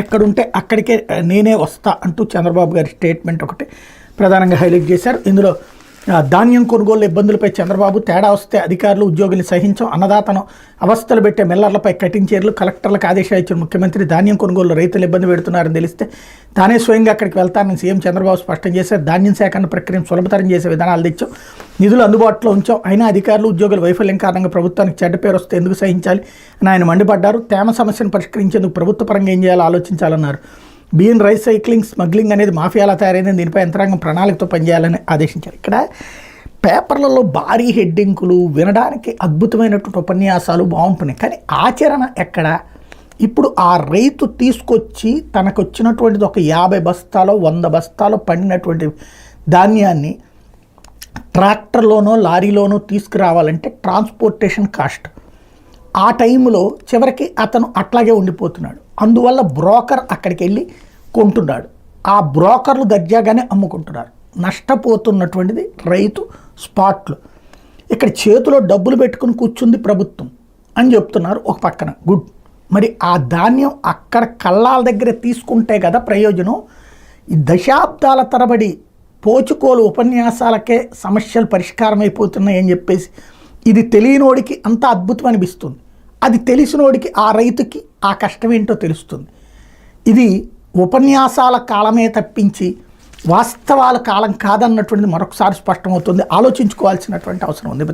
ఎక్కడుంటే అక్కడికే నేనే వస్తా అంటూ చంద్రబాబు గారి స్టేట్మెంట్ ఒకటి ప్రధానంగా హైలైట్ చేశారు. ఇందులో ధాన్యం కొనుగోలు ఇబ్బందులపై చంద్రబాబు, తేడా వస్తే అధికారులు ఉద్యోగులు సహించం, అన్నదాతను అవస్థలు పెట్టే మిల్లర్లపై కఠిన చర్యలు, కలెక్టర్లకు ఆదేశాలు ఇచ్చిన ముఖ్యమంత్రి, ధాన్యం కొనుగోలు రైతులు ఇబ్బంది పెడుతున్నారని తెలిస్తే తానే స్వయంగా అక్కడికి వెళ్తానని సీఎం చంద్రబాబు స్పష్టం చేశారు. ధాన్యం సేకరణ ప్రక్రియను సులభతరం చేసే విధానాలు తెచ్చాం, నిధులు అందుబాటులో ఉంచాం, అయినా అధికారులు ఉద్యోగుల వైఫల్యం కారణంగా ప్రభుత్వానికి చెడ్డ పేరు వస్తే ఎందుకు సహించాలి అని ఆయన మండిపడ్డారు. తేమ సమస్యను పరిష్కరించేందుకు ప్రభుత్వ పరంగా ఏం చేయాలో ఆలోచించాలన్నారు. బియ్యం రీసైక్లింగ్, స్మగ్లింగ్ అనేది మాఫియాలా తయారైంది, దీనిపై యంత్రాంగం ప్రణాళికతో పనిచేయాలని ఆదేశించారు. ఇక్కడ పేపర్లలో భారీ హెడ్డింగులు, వినడానికి అద్భుతమైనటువంటి ఉపన్యాసాలు బాగుంటున్నాయి, కానీ ఆచరణ ఎక్కడ? ఇప్పుడు ఆ రైతు తీసుకొచ్చి తనకు వచ్చినటువంటిది ఒక 50 బస్తాలో 100 బస్తాలో పండినటువంటి ధాన్యాన్ని ట్రాక్టర్లోనో లారీలోనో తీసుకురావాలంటే ట్రాన్స్పోర్టేషన్ కాస్ట్, ఆ టైంలో చివరికి అతను అట్లాగే ఉండిపోతున్నాడు. అందువల్ల బ్రోకర్ అక్కడికి వెళ్ళి కొంటున్నాడు, ఆ బ్రోకర్లు దర్జాగానే అమ్ముకుంటున్నారు. నష్టపోతున్నటువంటిది రైతు స్పాట్లు. ఇక్కడ చేతిలో డబ్బులు పెట్టుకుని కూర్చుంది ప్రభుత్వం అని చెప్తున్నారు ఒక పక్కన. గుడ్, మరి ఆ ధాన్యం అక్కడ కళ్ళాల దగ్గర తీసుకుంటే కదా ప్రయోజనం. ఈ దశాబ్దాల తరబడి పోచుకోలు ఉపన్యాసాలకే సమస్యలు పరిష్కారం అయిపోతున్నాయని చెప్పేసి ఇది తెలియనోడికి అంత అద్భుతం అనిపిస్తుంది, అది తెలిసినోడికి ఆ రైతుకి ఆ కష్టం ఏంటో తెలుస్తుంది. ఇది ఉపన్యాసాల కాలమే తప్పించి వాస్తవాల కాలం కాదన్నటువంటిది మరొకసారి స్పష్టమవుతుంది. ఆలోచించుకోవాల్సినటువంటి అవసరం ఉంది.